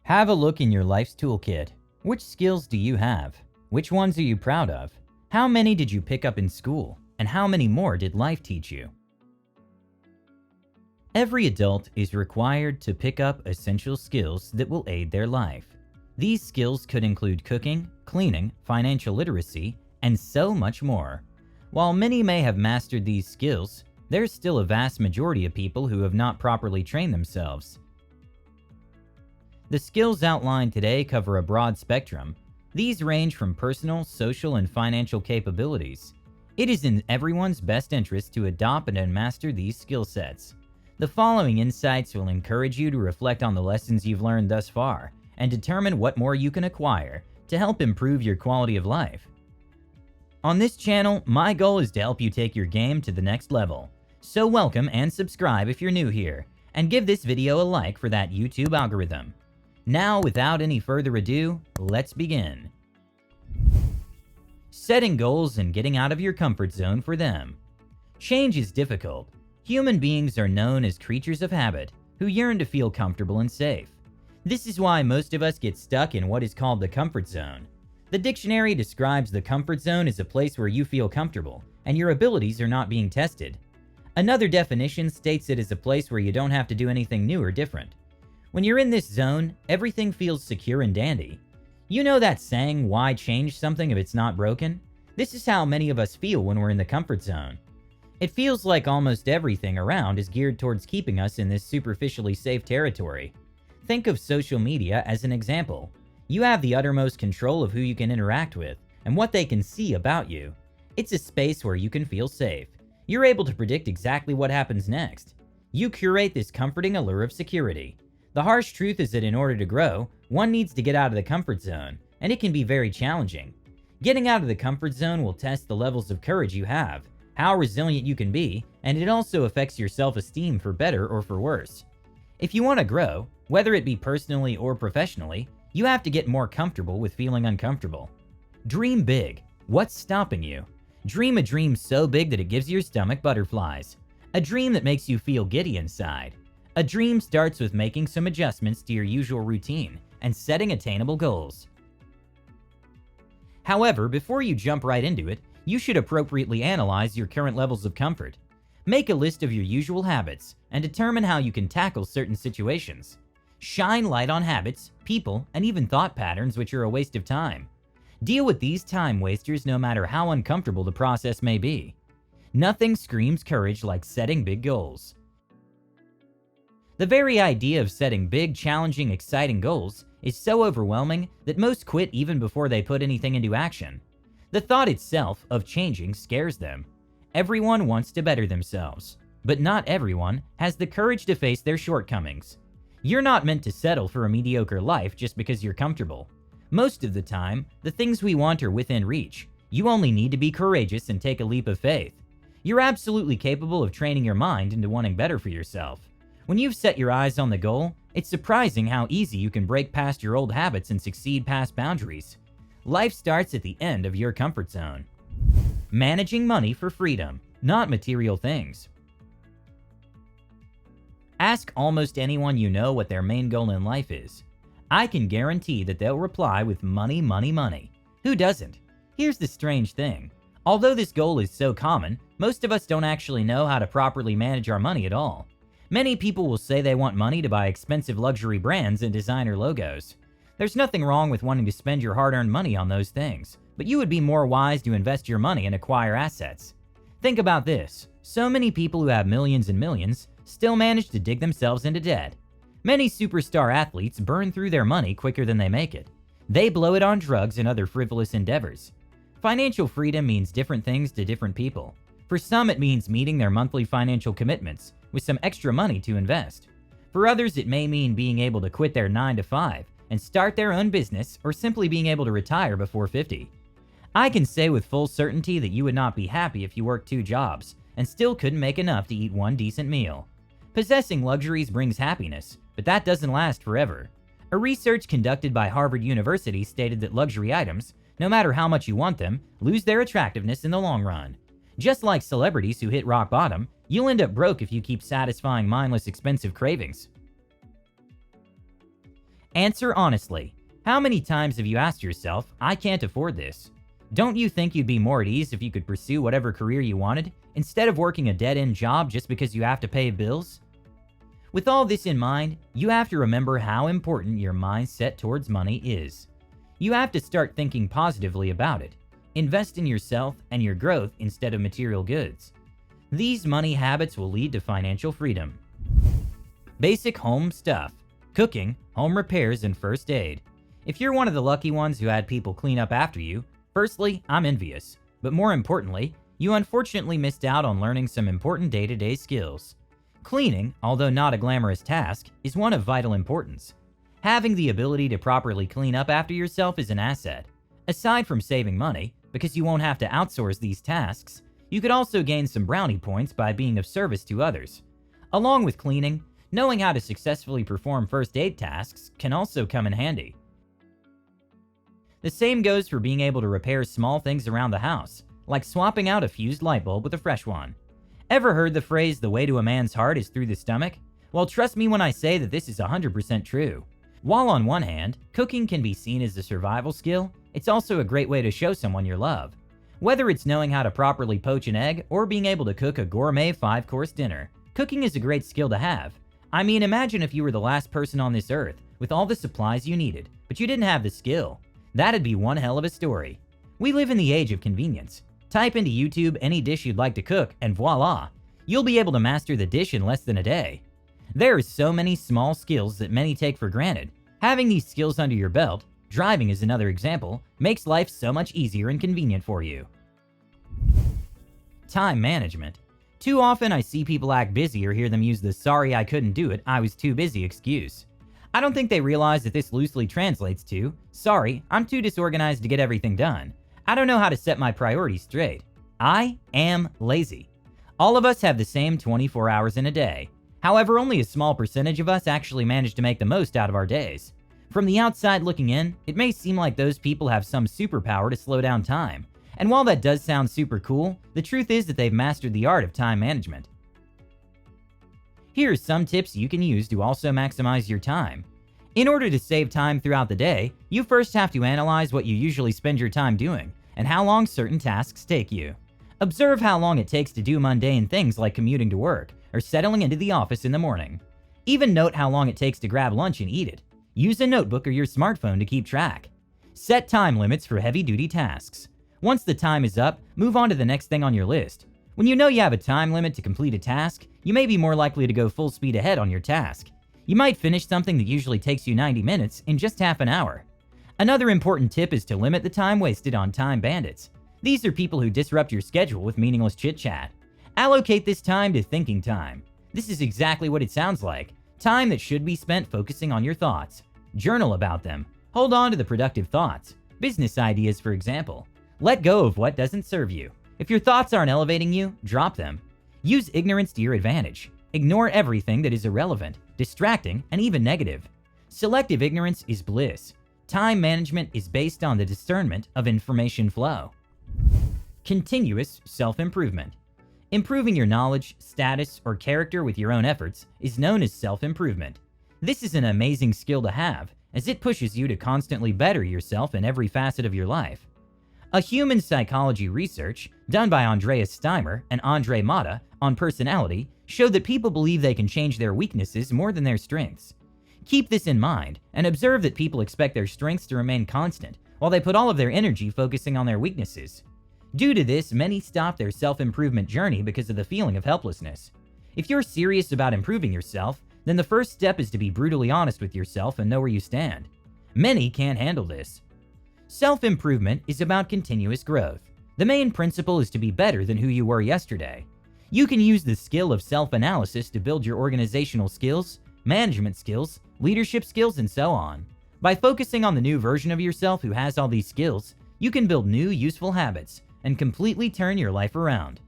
Have a look in your life's toolkit. Which skills do you have? Which ones are you proud of? How many did you pick up in school? And how many more did life teach you? Every adult is required to pick up essential skills that will aid their life. These skills could include cooking, cleaning, financial literacy, and so much more. While many may have mastered these skills, there's still a vast majority of people who have not properly trained themselves. The skills outlined today cover a broad spectrum. These range from personal, social, and financial capabilities. It is in everyone's best interest to adopt and master these skill sets. The following insights will encourage you to reflect on the lessons you've learned thus far and determine what more you can acquire to help improve your quality of life. On this channel, my goal is to help you take your game to the next level. So welcome and subscribe if you're new here, and give this video a like for that YouTube algorithm. Now, without any further ado, let's begin. Setting goals and getting out of your comfort zone for them. Change is difficult. Human beings are known as creatures of habit who yearn to feel comfortable and safe. This is why most of us get stuck in what is called the comfort zone. The dictionary describes the comfort zone as a place where you feel comfortable and your abilities are not being tested. Another definition states it as a place where you don't have to do anything new or different. When you're in this zone, everything feels secure and dandy. You know that saying, why change something if it's not broken? This is how many of us feel when we're in the comfort zone. It feels like almost everything around is geared towards keeping us in this superficially safe territory. Think of social media as an example. You have the uttermost control of who you can interact with and what they can see about you. It's a space where you can feel safe. You're able to predict exactly what happens next. You curate this comforting allure of security. The harsh truth is that in order to grow, one needs to get out of the comfort zone, and it can be very challenging. Getting out of the comfort zone will test the levels of courage you have, how resilient you can be, and it also affects your self-esteem for better or for worse. If you want to grow, whether it be personally or professionally, you have to get more comfortable with feeling uncomfortable. Dream big. What's stopping you? Dream a dream so big that it gives your stomach butterflies. A dream that makes you feel giddy inside. A dream starts with making some adjustments to your usual routine and setting attainable goals. However, before you jump right into it, you should appropriately analyze your current levels of comfort. Make a list of your usual habits and determine how you can tackle certain situations. Shine light on habits, people, and even thought patterns which are a waste of time. Deal with these time wasters no matter how uncomfortable the process may be. Nothing screams courage like setting big goals. The very idea of setting big, challenging, exciting goals is so overwhelming that most quit even before they put anything into action. The thought itself of changing scares them. Everyone wants to better themselves, but not everyone has the courage to face their shortcomings. You're not meant to settle for a mediocre life just because you're comfortable. Most of the time, the things we want are within reach. You only need to be courageous and take a leap of faith. You're absolutely capable of training your mind into wanting better for yourself. When you've set your eyes on the goal, it's surprising how easy you can break past your old habits and succeed past boundaries. Life starts at the end of your comfort zone. Managing money for freedom, not material things. Ask almost anyone you know what their main goal in life is. I can guarantee that they'll reply with money, money, money. Who doesn't? Here's the strange thing. Although this goal is so common, most of us don't actually know how to properly manage our money at all. Many people will say they want money to buy expensive luxury brands and designer logos. There's nothing wrong with wanting to spend your hard-earned money on those things, but you would be more wise to invest your money and acquire assets. Think about this. So many people who have millions and millions still manage to dig themselves into debt. Many superstar athletes burn through their money quicker than they make it. They blow it on drugs and other frivolous endeavors. Financial freedom means different things to different people. For some, it means meeting their monthly financial commitments with some extra money to invest. For others, it may mean being able to quit their 9-to-5 and start their own business, or simply being able to retire before 50. I can say with full certainty that you would not be happy if you worked 2 jobs and still couldn't make enough to eat one decent meal. Possessing luxuries brings happiness, but that doesn't last forever. A research conducted by Harvard University stated that luxury items, no matter how much you want them, lose their attractiveness in the long run. Just like celebrities who hit rock bottom, you'll end up broke if you keep satisfying mindless expensive cravings. Answer honestly. How many times have you asked yourself, I can't afford this? Don't you think you'd be more at ease if you could pursue whatever career you wanted, instead of working a dead-end job just because you have to pay bills? With all this in mind, you have to remember how important your mindset towards money is. You have to start thinking positively about it. Invest in yourself and your growth instead of material goods. These money habits will lead to financial freedom. Basic home stuff: cooking, home repairs, and first aid. If you're one of the lucky ones who had people clean up after you, firstly, I'm envious. But more importantly, you unfortunately missed out on learning some important day-to-day skills. Cleaning, although not a glamorous task, is one of vital importance. Having the ability to properly clean up after yourself is an asset. Aside from saving money, because you won't have to outsource these tasks, you could also gain some brownie points by being of service to others. Along with cleaning, knowing how to successfully perform first aid tasks can also come in handy. The same goes for being able to repair small things around the house, like swapping out a fused light bulb with a fresh one. Ever heard the phrase, "the way to a man's heart is through the stomach"? Well, trust me when I say that this is 100% true. While on one hand, cooking can be seen as a survival skill, it's also a great way to show someone your love. Whether it's knowing how to properly poach an egg or being able to cook a gourmet 5-course dinner, cooking is a great skill to have. I mean, imagine if you were the last person on this earth with all the supplies you needed, but you didn't have the skill. That'd be one hell of a story. We live in the age of convenience. Type into YouTube any dish you'd like to cook, and voila! You'll be able to master the dish in less than a day. There are so many small skills that many take for granted. Having these skills under your belt, driving is another example, makes life so much easier and convenient for you. Time management. Too often I see people act busy or hear them use the "sorry I couldn't do it, I was too busy" excuse. I don't think they realize that this loosely translates to, "Sorry, I'm too disorganized to get everything done. I don't know how to set my priorities straight. I am lazy." All of us have the same 24 hours in a day. However, only a small percentage of us actually manage to make the most out of our days. From the outside looking in, it may seem like those people have some superpower to slow down time. And while that does sound super cool, the truth is that they've mastered the art of time management. Here are some tips you can use to also maximize your time. In order to save time throughout the day, you first have to analyze what you usually spend your time doing and how long certain tasks take you. Observe how long it takes to do mundane things like commuting to work or settling into the office in the morning. Even note how long it takes to grab lunch and eat it. Use a notebook or your smartphone to keep track. Set time limits for heavy-duty tasks. Once the time is up, move on to the next thing on your list. When you know you have a time limit to complete a task, you may be more likely to go full speed ahead on your task. You might finish something that usually takes you 90 minutes in just half an hour. Another important tip is to limit the time wasted on time bandits. These are people who disrupt your schedule with meaningless chit-chat. Allocate this time to thinking time. This is exactly what it sounds like. Time that should be spent focusing on your thoughts. Journal about them. Hold on to the productive thoughts. Business ideas, for example. Let go of what doesn't serve you. If your thoughts aren't elevating you, drop them. Use ignorance to your advantage. Ignore everything that is irrelevant, distracting, and even negative. Selective ignorance is bliss. Time management is based on the discernment of information flow. Continuous self-improvement. Improving your knowledge, status, or character with your own efforts is known as self-improvement. This is an amazing skill to have, as it pushes you to constantly better yourself in every facet of your life. A human psychology research done by Andreas Steimer and Andre Mata on personality showed that people believe they can change their weaknesses more than their strengths. Keep this in mind and observe that people expect their strengths to remain constant while they put all of their energy focusing on their weaknesses. Due to this, many stop their self-improvement journey because of the feeling of helplessness. If you're serious about improving yourself, then the first step is to be brutally honest with yourself and know where you stand. Many can't handle this. Self-improvement is about continuous growth. The main principle is to be better than who you were yesterday. You can use the skill of self-analysis to build your organizational skills, management skills, leadership skills, and so on. By focusing on the new version of yourself who has all these skills, you can build new, useful habits and completely turn your life around.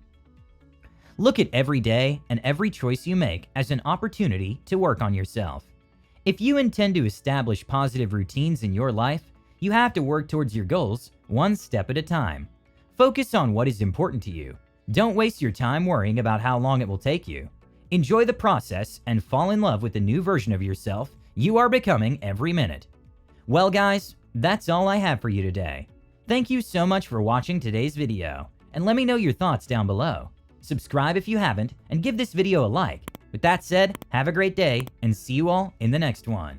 Look at every day and every choice you make as an opportunity to work on yourself. If you intend to establish positive routines in your life, you have to work towards your goals one step at a time. Focus on what is important to you. Don't waste your time worrying about how long it will take you. Enjoy the process and fall in love with the new version of yourself you are becoming every minute. Well guys, that's all I have for you today. Thank you so much for watching today's video, and let me know your thoughts down below. Subscribe if you haven't, and give this video a like. With that said, have a great day, and see you all in the next one.